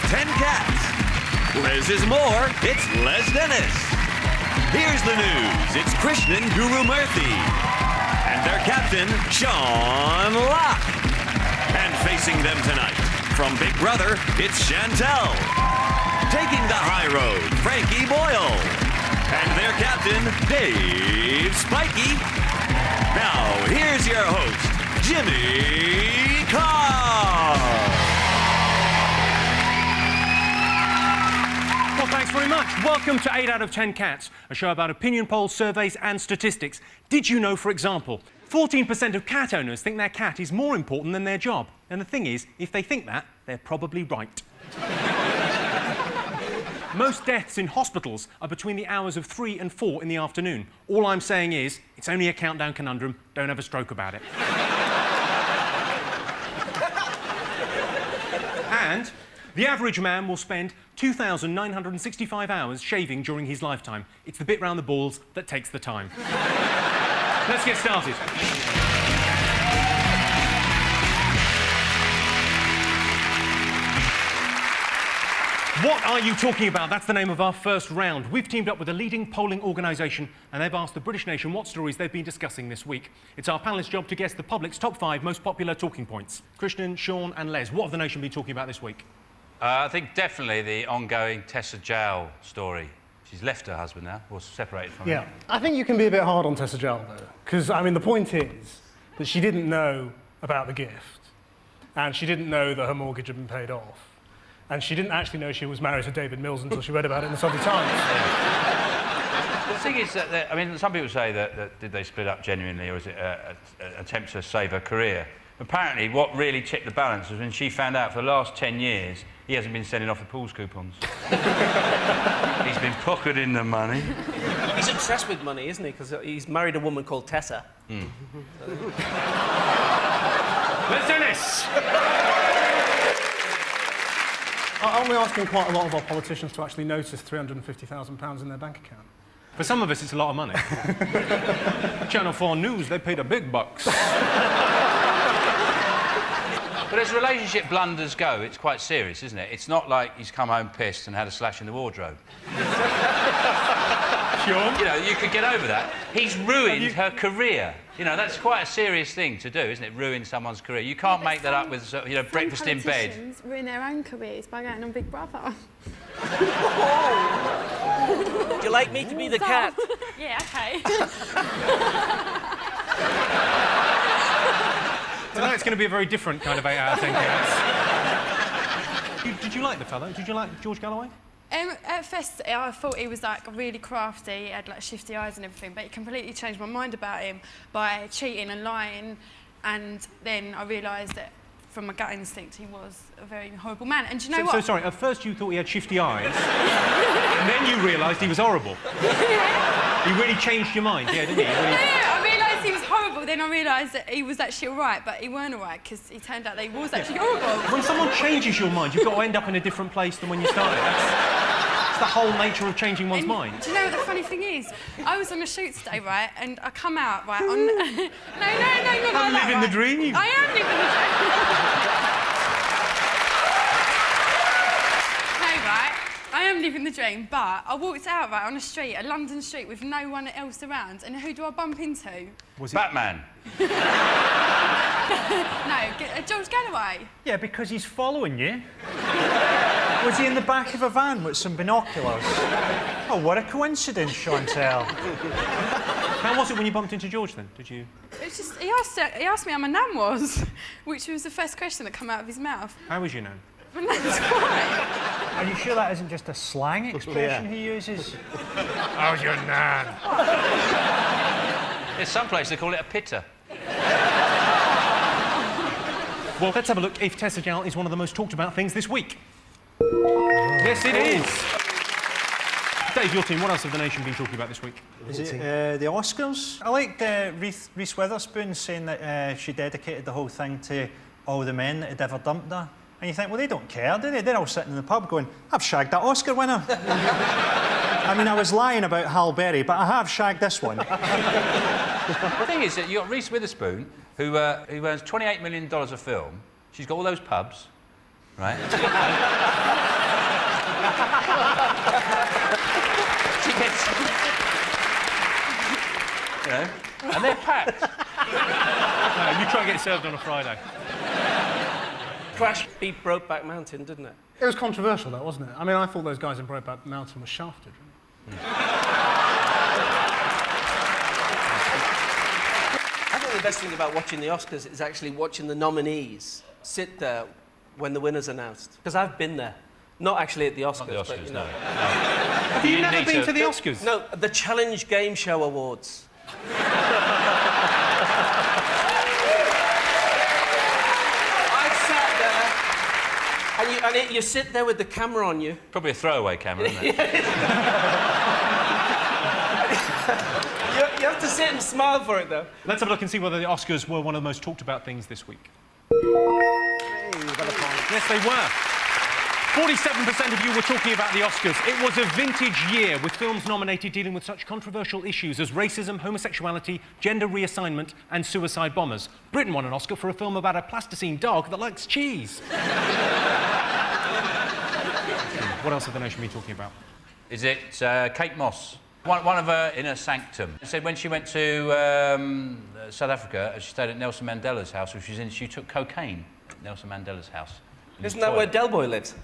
10 Cats. Less is more, it's Les Dennis. Here's the news, it's Krishnan Guru Murthy. And their captain, Sean Locke. And facing them tonight, from Big Brother, it's Chantel. Taking the high road, Frankie Boyle. And their captain, Dave Spikey. Now, here's your host, Jimmy Carr. Well, thanks very much. Welcome to 8 out of 10 Cats, a show about opinion polls, surveys and statistics. Did you know, for example, 14% of cat owners think their cat is more important than their job? And the thing is, if they think that, they're probably right. Most deaths in hospitals are between the hours of 3 and 4 in the afternoon. All I'm saying is, it's only a countdown conundrum. Don't have a stroke about it. And the average man will spend 2,965 hours shaving during his lifetime. It's the bit round the balls that takes the time. Let's get started. What are you talking about? That's the name of our first round. We've teamed up with a leading polling organisation and they've asked the British nation what stories they've been discussing this week. It's our panellists' job to guess the public's top 5 most popular talking points. Krishnan, Sean and Les, what have the nation been talking about this week? I think definitely the ongoing Tessa Jowell story. She's left her husband now, or separated from him. Yeah, I think you can be a bit hard on Tessa Jowell, though, because, I mean, the point is that she didn't know about the gift, and she didn't know that her mortgage had been paid off, and she didn't actually know she was married to David Mills until she read about it in the Sunday Times. The thing is that, I mean, some people say that did they split up genuinely, or is it an attempt to save her career? Apparently, what really tipped the balance was when she found out for the last 10 years he hasn't been sending off the pools coupons. He's been pocketing the money. He's obsessed with money, isn't he? Because he's married a woman called Tessa. Let's do this! Aren't we asking quite a lot of our politicians to actually notice £350,000 in their bank account? For some of us, it's a lot of money. Channel 4 News, they paid a big bucks. But as relationship blunders go, it's quite serious, isn't it? It's not like he's come home pissed and had a slash in the wardrobe. Sean? You know, you could get over that. He's ruined her career. You know, that's quite a serious thing to do, isn't it? Ruin someone's career. You can't make that up with, you know, breakfast in bed. Politicians ruin their own careers by going on Big Brother. Would you like me to be the cat? Yeah, OK. Tonight's going to be a very different kind of 8 out of 10 Cats. Did you like the fellow? Did you like George Galloway? At first, I thought he was like really crafty, he had like shifty eyes and everything, but he completely changed my mind about him by cheating and lying, and then I realised that from my gut instinct he was a very horrible man. And do you know what? So sorry, at first you thought he had shifty eyes, and then you realised he was horrible. He really changed your mind, yeah, didn't he? I realised he was horrible, then I realised that he was actually all right, but he weren't all right, because he turned out that he was actually horrible. When someone changes your mind, you've got to end up in a different place than when you started. That's the whole nature of changing one's mind. Do you know what the funny thing is? I was on a shoot today, right, and I come out, right, on... no, I'm living the dream. I am living the dream. No, right, I am living the dream, but I walked out, right, on a street, a London street, with no one else around, and who do I bump into? Was it Batman? No, George Galloway. Yeah, because he's following you. Was he in the back of a van with some binoculars? Oh, what a coincidence, Chantel. How was it when you bumped into George, then? Did you... It's just, he asked me how my nan was, which was the first question that came out of his mouth. How was your nan? My nan's fine. Are you sure that isn't just a slang expression he uses? How's your nan? There's some place they call it a pitter. Well, let's have a look if Tessa Jowell is one of the most talked about things this week. Yes, it is. Dave, your team, what else have the nation been talking about this week? Is it the Oscars? I liked Reese Witherspoon saying that she dedicated the whole thing to all the men that had ever dumped her. And you think, well, they don't care, do they? They're all sitting in the pub going, I've shagged that Oscar winner. I mean, I was lying about Halle Berry, but I have shagged this one. The thing is that you've got Reese Witherspoon, who earns $28 million a film. She's got all those pubs, right? She gets... You know, and they're packed. You try and get it served on a Friday. Crash beat Brokeback Mountain, didn't it? It was controversial, though, wasn't it? I mean, I thought those guys in Brokeback Mountain were shafted. I think the best thing about watching the Oscars is actually watching the nominees sit there when the winner's announced. Because I've been there. Not actually at the Oscars, Not the Oscars, but, you no. know. Have you never been to the Oscars? No, the Challenge Game Show Awards. I sat there, and you sit there with the camera on you. Probably a throwaway camera, isn't it? You have to sit and smile for it, though. Let's have a look and see whether the Oscars were one of the most talked about things this week. Yes, they were. 47% of you were talking about the Oscars. It was a vintage year with films nominated dealing with such controversial issues as racism, homosexuality, gender reassignment and suicide bombers. Britain won an Oscar for a film about a plasticine dog that likes cheese. What else have the nation been talking about? Is it Kate Moss? One of her in her sanctum. She said when she went to South Africa, she stayed at Nelson Mandela's house, which was in, she took cocaine at Nelson Mandela's house. Isn't that where Del Boy lives?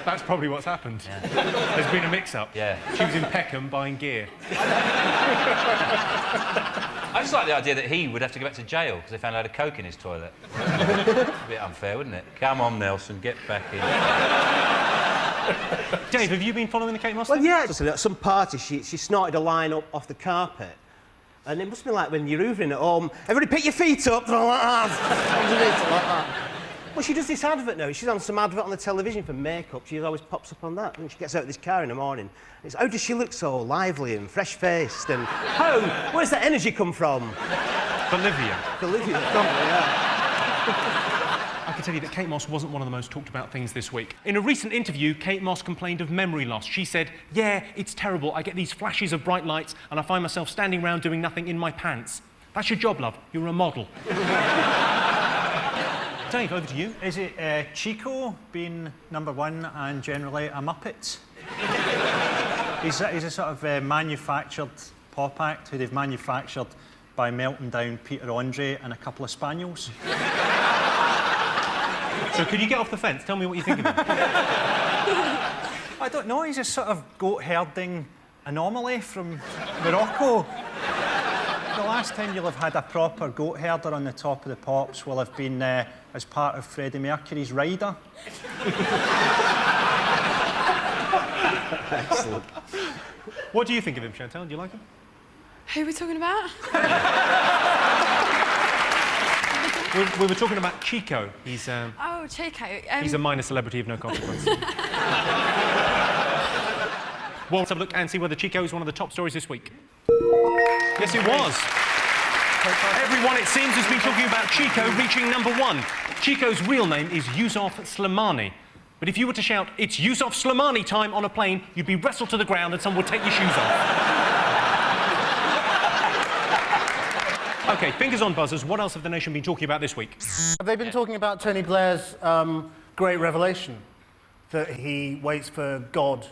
That's probably what's happened. Yeah. There's been a mix-up. Yeah. She was in Peckham buying gear. I just like the idea that he would have to go back to jail because they found a load of coke in his toilet. A bit unfair, wouldn't it? Come on, Nelson, get back in. Dave, have you been following the Kate Moss Well, thing? yeah. At some party, she snorted a line up off the carpet. And it must be like when you're hoovering at home, everybody pick your feet up, like that. Underneath it, like that. Well, she does this advert now. She's on some advert on the television for makeup. She always pops up on that. And she gets out of this car in the morning. It's, how does she look so lively and fresh-faced? And how? Where's that energy come from? Bolivia. Bolivia, probably, yeah. I can tell you that Kate Moss wasn't one of the most talked about things this week. In a recent interview, Kate Moss complained of memory loss. She said, "Yeah, it's terrible. I get these flashes of bright lights and I find myself standing around doing nothing in my pants." That's your job, love. You're a model. Dave, over to you. Is it Chico being #1 and generally a Muppet? He's a sort of manufactured pop act who they've manufactured by melting down Peter Andre and a couple of spaniels. So could you get off the fence? Tell me what you think of him. I don't know, he's a sort of goat herding anomaly from Morocco. The last time you'll have had a proper goat herder on the top of the pops will have been as part of Freddie Mercury's Rider. Excellent. What do you think of him, Chantal? Do you like him? Who are we talking about? We were talking about Chico. He's Oh, Chico. he's a minor celebrity of no consequence. Well, let's have a look and see whether Chico is one of the top stories this week. Yes, it was. Everyone, it seems, has been talking about Chico reaching #1. Chico's real name is Yusuf Slimani. But if you were to shout, "It's Yusuf Slimani time" on a plane, you'd be wrestled to the ground and someone would take your shoes off. OK, fingers on buzzers. What else have the nation been talking about this week? Have they been talking about Tony Blair's great revelation that he waits for God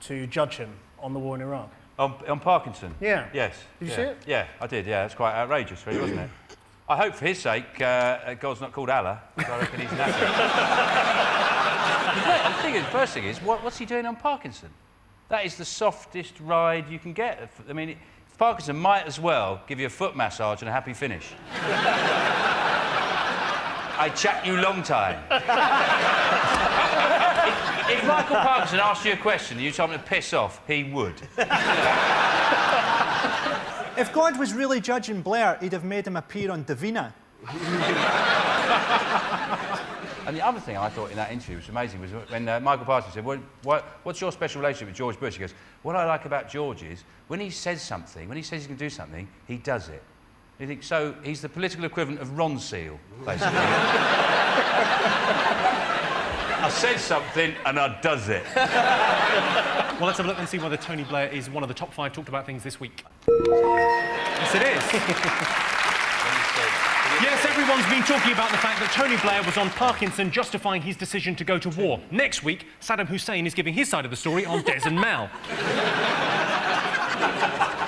to judge him on the war in Iraq? On Parkinson? Yeah. Yes. Did you see it? Yeah, I did, yeah. It's quite outrageous, really, wasn't it? I hope for his sake God's not called Allah, because I reckon he's knackered. The first thing is, what's he doing on Parkinson? That is the softest ride you can get. I mean, Parkinson might as well give you a foot massage and a happy finish. I chat you long time. If Michael Parkinson asked you a question and you told him to piss off, he would. If God was really judging Blair, he'd have made him appear on Davina. And the other thing I thought in that interview was amazing was when Michael Parkinson said, what's your special relationship with George Bush? He goes, what I like about George is when he says something, when he says he's going to do something, he does it. You think, so he's the political equivalent of Ron Seal, basically. I said something and I does it. Well, let's have a look and see whether Tony Blair is one of the top 5 talked about things this week. Yes, it is. Yes, everyone's been talking about the fact that Tony Blair was on Parkinson justifying his decision to go to war. Next week, Saddam Hussein is giving his side of the story on Des and Mal.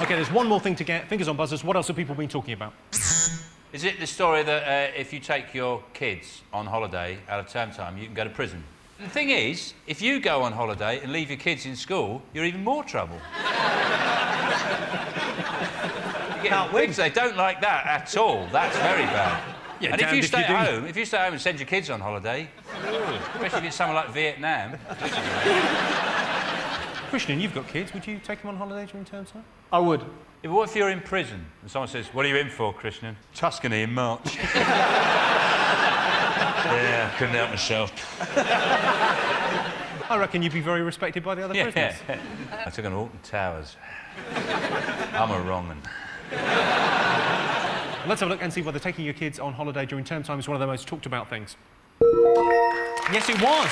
OK, there's one more thing to get. Fingers on buzzers. What else have people been talking about? Is it the story that if you take your kids on holiday out of term time, you can go to prison? The thing is, if you go on holiday and leave your kids in school, you're even more trouble. Kids, they don't like that at all. That's very bad. Yeah, and if you stay at home, and send your kids on holiday, especially if it's somewhere like Vietnam. Christian, you've got kids. Would you take them on holiday during term time? I would. Yeah, but what if you're in prison and someone says, "What are you in for, Christian?" "Tuscany in March." Yeah, couldn't help myself. I reckon you'd be very respected by the other prisoners. I took an Alton Towers. I'm a wrong one. Let's have a look and see whether taking your kids on holiday during term time is one of the most talked about things. Yes, it was.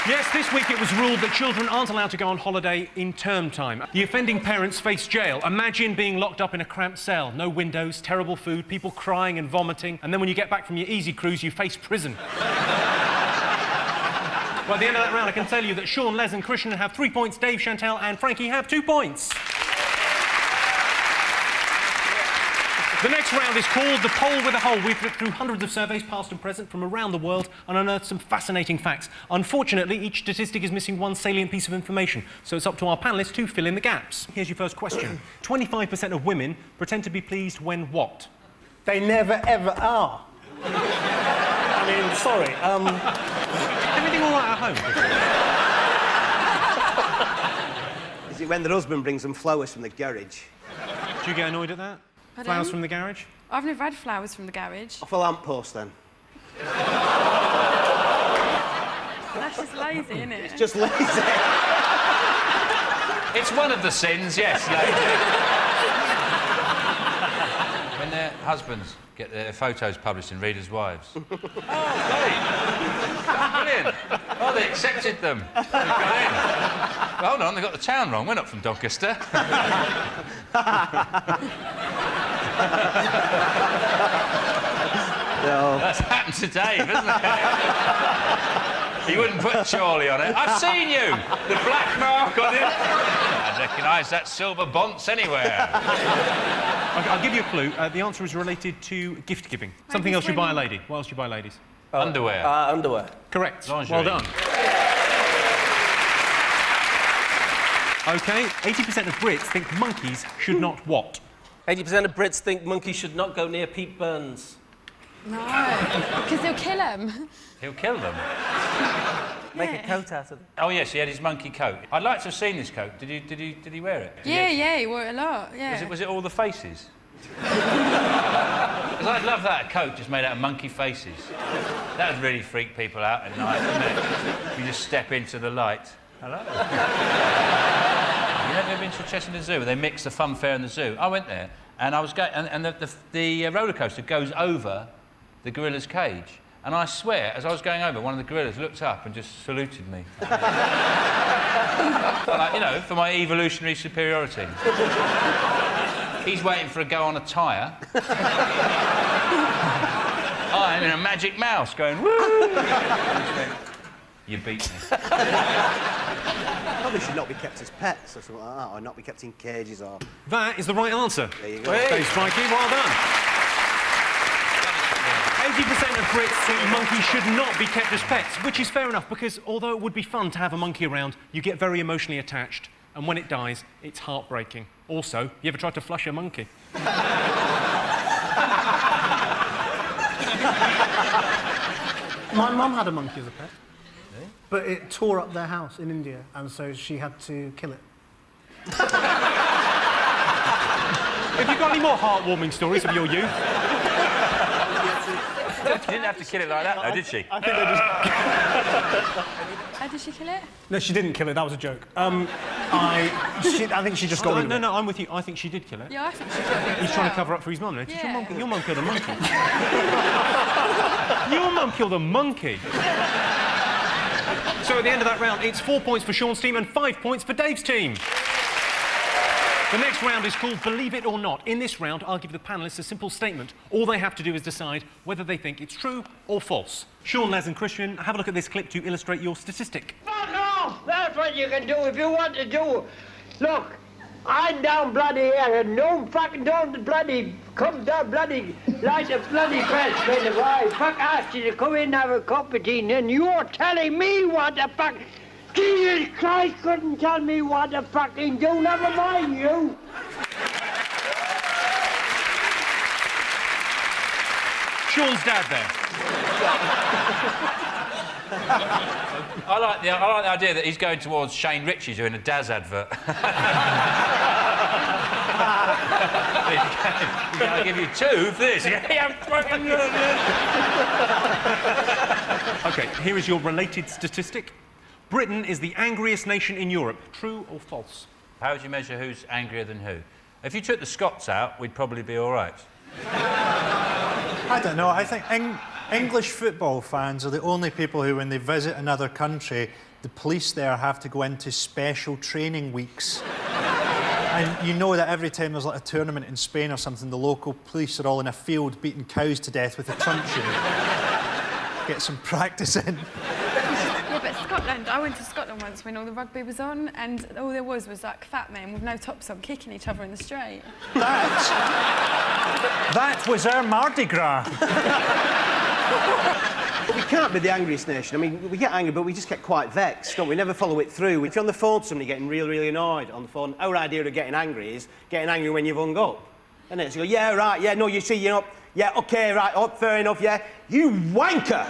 Yes, this week it was ruled that children aren't allowed to go on holiday in term time. The offending parents face jail. Imagine being locked up in a cramped cell. No windows, terrible food, people crying and vomiting, and then when you get back from your easy cruise, you face prison. Well, at the end of that round, I can tell you that Sean, Les and Christian have 3 points, Dave, Chantal and Frankie have 2 points. The next round is called The Poll with a Hole. We've looked through hundreds of surveys, past and present, from around the world and unearthed some fascinating facts. Unfortunately, each statistic is missing one salient piece of information, so it's up to our panellists to fill in the gaps. Here's your first question. 25% of women pretend to be pleased when what? They never, ever are. I mean, sorry, Everything all right at home? Is it when their husband brings them flowers from the garage? Do you get annoyed at that? Pardon? Flowers from the garage? I've never had flowers from the garage. Off a lamppost, then. That's just lazy, isn't it? Just lazy. It's one of the sins, yes. When their husbands get their photos published in Reader's Wives. Oh, great. Brilliant. Oh, they accepted them. Well, hold on, they got the town wrong. We're not from Doncaster. No. That's happened to Dave, hasn't it? He wouldn't put Charlie on it. I've seen you! The black mark on it. I'd recognise that silver bonce anywhere. I'll give you a clue. The answer is related to gift giving. Something else you buy a lady. What else do you buy ladies? Underwear. Underwear. Correct. Lingerie. Well done. OK, 80% of Brits think monkeys should not what? 80% of Brits think monkeys should not go near Pete Burns. No, because he'll kill him. He'll kill them. Make a coat out of them. Oh yes, he had his monkey coat. I'd like to have seen this coat. Did he wear it? Yeah, he wore it a lot, yeah. Was it all the faces? Because I'd love that, a coat just made out of monkey faces. That would really freak people out at night, wouldn't it? You just step into the light. Hello. You never been to Cheshire Zoo where they mix the fun fair and the zoo? I went there and I was going, and the roller coaster goes over the gorilla's cage. And I swear, as I was going over, one of the gorillas looked up and just saluted me. Like, you know, for my evolutionary superiority. He's waiting for a go on a tyre. I'm in a magic mouse going, woo! You beat me. Probably should not be kept as pets or something like that, or not be kept in cages or... That is the right answer. There you go. Thanks, Spikey. Well done. 80% of Brits think monkeys should not be kept as pets, which is fair enough because although it would be fun to have a monkey around, you get very emotionally attached, and when it dies, it's heartbreaking. Also, you ever tried to flush a monkey? My mum had a monkey as a pet, but it tore up their house in India, and so she had to kill it. Have you got any more heartwarming stories of your youth? She didn't have to kill it like that, though, did she? I think they just... How did she kill it? No, she didn't kill it. That was a joke. I think she just got rid of it. No, I'm with you. I think she did kill it. Yeah, I think she killed it. He's trying to cover up for his mum, no? Did Yeah. your mum killed a monkey? Your mum killed a monkey? So at the end of that round, it's 4 points for Sean's team and 5 points for Dave's team. The next round is called Believe It or Not. In this round, I'll give the panellists a simple statement. All they have to do is decide whether they think it's true or false. Sean, Les and Christian, have a look at this clip to illustrate your statistic. Fuck off! That's what you can do if you want to do. Look, I'm down bloody here and no fucking don't bloody come down bloody like a bloody press friend of mine. Fuck asked you to come in and have a cup of tea and you're telling me what the fuck... Jesus Christ couldn't tell me what to fucking do, never mind you. Sean's dad there. I like the idea that he's going towards Shane Ritchie doing a Daz advert. I'll give you 2 for this. OK, here is your related statistic. Britain is the angriest nation in Europe. True or false? How would you measure who's angrier than who? If you took the Scots out, we'd probably be all right. I don't know. I think English football fans are the only people who, when they visit another country, the police there have to go into special training weeks. And you know that every time there's like a tournament in Spain or something, the local police are all in a field beating cows to death with a truncheon. Get some practice in. Yeah, but Scotland, I went to Scotland once when all the rugby was on, and all there was like fat men with no tops on kicking each other in the street. That was our Mardi Gras. But we can't be the angriest nation. I mean, we get angry, but we just get quite vexed, don't we? We never follow it through. If you're on the phone to somebody getting really, really annoyed on the phone, our idea of getting angry is getting angry when you've hung up. And then so you go, yeah, right, yeah, no, you see, you're up, yeah, OK, right, oh, fair enough, yeah. You wanker!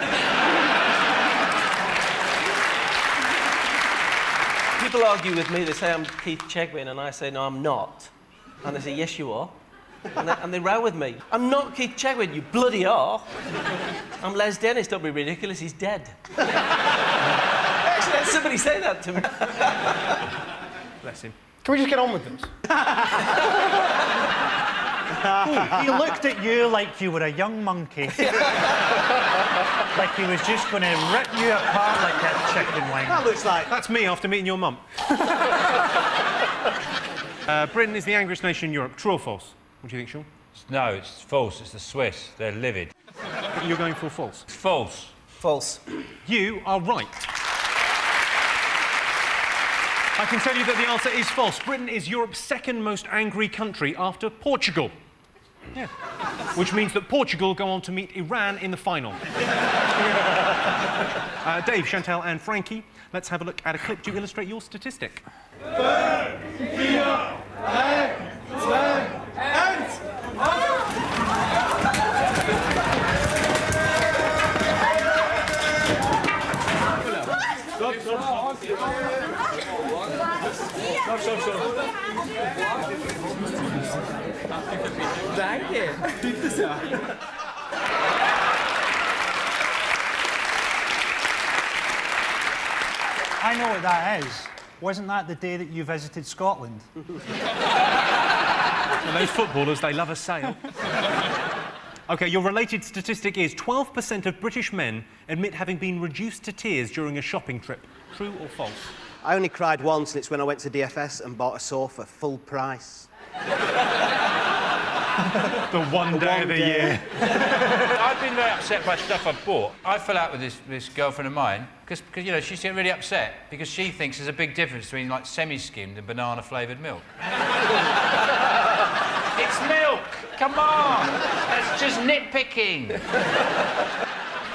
People argue with me, they say I'm Keith Chegwin, and I say, no, I'm not. And they say, yes, you are. And they row with me. I'm not Keith Chegwin, you bloody are. I'm Les Dennis, don't be ridiculous, he's dead. Actually, had somebody say that to me. Bless him. Can we just get on with this? He looked at you like you were a young monkey. Like he was just going to rip you apart like that chicken wing. That looks like... That's me after meeting your mum. Britain is the angriest nation in Europe. True or false? What do you think, Sean? No, it's false. It's the Swiss. They're livid. You're going for false. It's false. False. You are right. I can tell you that the answer is false. Britain is Europe's second most angry country after Portugal. Yeah. Which means that Portugal go on to meet Iran in the final. Dave, Chantal and Frankie, let's have a look at a clip to illustrate your statistic. 5, 4, 3, 2, Danke. Bitte sehr. I know what that is. Wasn't that the day that you visited Scotland? Well, those footballers, they love a sail. OK, your related statistic is 12% of British men admit having been reduced to tears during a shopping trip. True or false? I only cried once, and it's when I went to DFS and bought a sofa full price. The one day of the year. I've been very upset by stuff I've bought. I fell out with this girlfriend of mine because you know, she's getting really upset because she thinks there's a big difference between, like, semi-skimmed and banana-flavoured milk. It's milk! Come on! That's just nitpicking.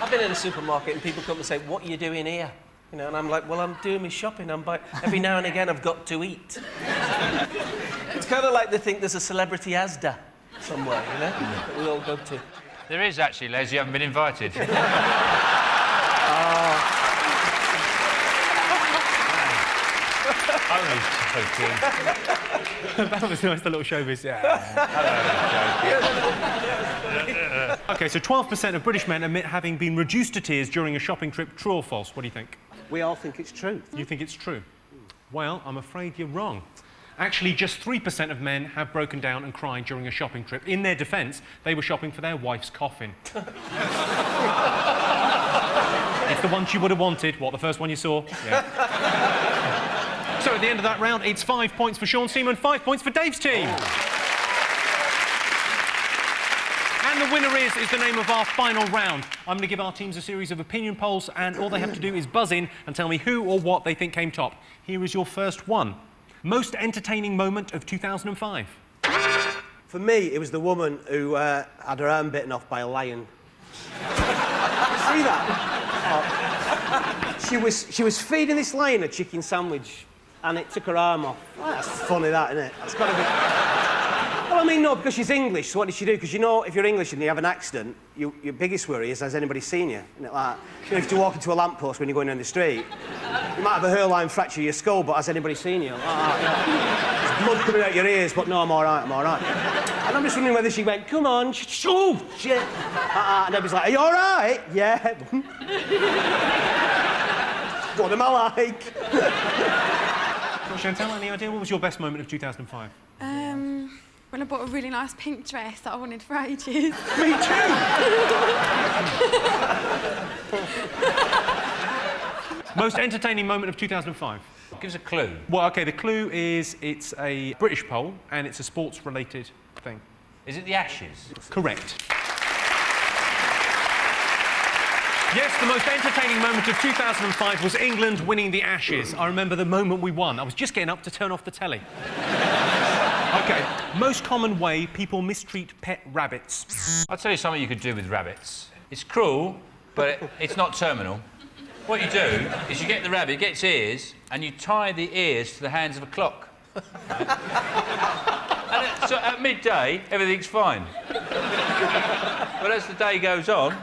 I've been in a supermarket and people come and say, what are you doing here? You know, and I'm like, well, I'm doing my shopping. Every now and again, I've got to eat. It's kind of like they think there's a celebrity Asda somewhere, you know, that we all go to. There is actually, Les, you haven't been invited. That was nice, the little showbiz. Yeah. OK, so 12% of British men admit having been reduced to tears during a shopping trip. True or false? What do you think? We all think it's true. You think it's true? Well, I'm afraid you're wrong. Actually, just 3% of men have broken down and cried during a shopping trip. In their defence, they were shopping for their wife's coffin. It's the one she would have wanted. What, the first one you saw? Yeah. So at the end of that round, it's 5 points for Sean Seaman, 5 points for Dave's team. And the winner is the name of our final round. I'm going to give our teams a series of opinion polls, and all they have to do is buzz in and tell me who or what they think came top. Here is your first one. Most entertaining moment of 2005. For me, it was the woman who had her arm bitten off by a lion. See that? She was feeding this lion a chicken sandwich, and it took her arm off. Oh, that's funny, that, isn't it? That's got to be. Well, I mean, no, because she's English, so what did she do? Because you know, if you're English and you have an accident, your biggest worry is, has anybody seen you? Isn't it like, you know, if you walk into a lamppost when you're going down the street, you might have a hairline fracture of your skull, but has anybody seen you? There's blood coming out your ears, but no, I'm all right, I'm all right. And I'm just wondering whether she went, come on, oh, shit. And everybody's like, are you all right? Yeah. What am I like? Chantal, any idea? What was your best moment of 2005? When I bought a really nice pink dress that I wanted for ages. Me too! Most entertaining moment of 2005? Give us a clue. Well, OK, the clue is it's a British poll and it's a sports-related thing. Is it the Ashes? Correct. Yes, the most entertaining moment of 2005 was England winning the Ashes. I remember the moment we won. I was just getting up to turn off the telly. OK, most common way people mistreat pet rabbits. I'll tell you something you could do with rabbits. It's cruel, but it's not terminal. What you do is you get the rabbit, it gets ears, and you tie the ears to the hands of a clock. And so at midday, everything's fine. But as the day goes on, a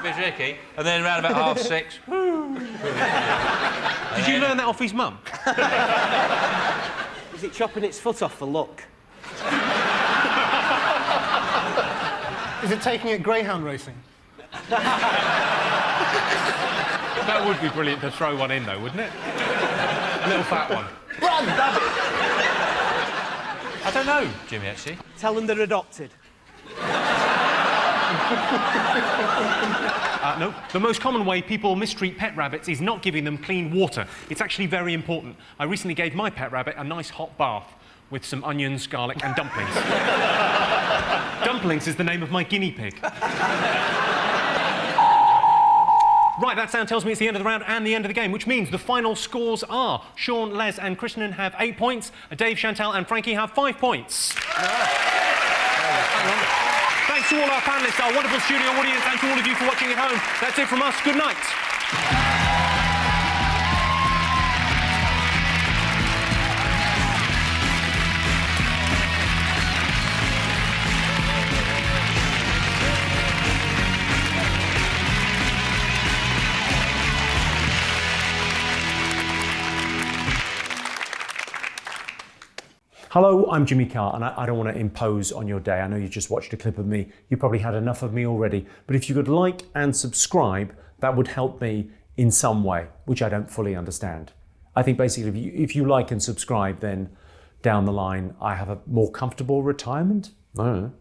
bit tricky, and then around about 6:30, Did you learn that off his mum? Is it chopping its foot off for luck? Is it taking it greyhound racing? That would be brilliant to throw one in, though, wouldn't it? A little fat one. I don't know, Jimmy, actually. Tell them they're adopted. No, the most common way people mistreat pet rabbits is not giving them clean water. It's actually very important. I recently gave my pet rabbit a nice hot bath with some onions, garlic and dumplings. Dumplings is the name of my guinea pig. Right, that sound tells me it's the end of the round and the end of the game, which means the final scores are Sean, Les and Krishnan have 8 points, Dave, Chantal and Frankie have 5 points. Thanks to all our panellists, our wonderful studio audience and to all of you for watching at home. That's it from us. Good night. Hello, I'm Jimmy Carr, and I don't want to impose on your day. I know you just watched a clip of me. You probably had enough of me already. But if you could like and subscribe, that would help me in some way, which I don't fully understand. I think basically if you like and subscribe, then down the line, I have a more comfortable retirement. I don't know.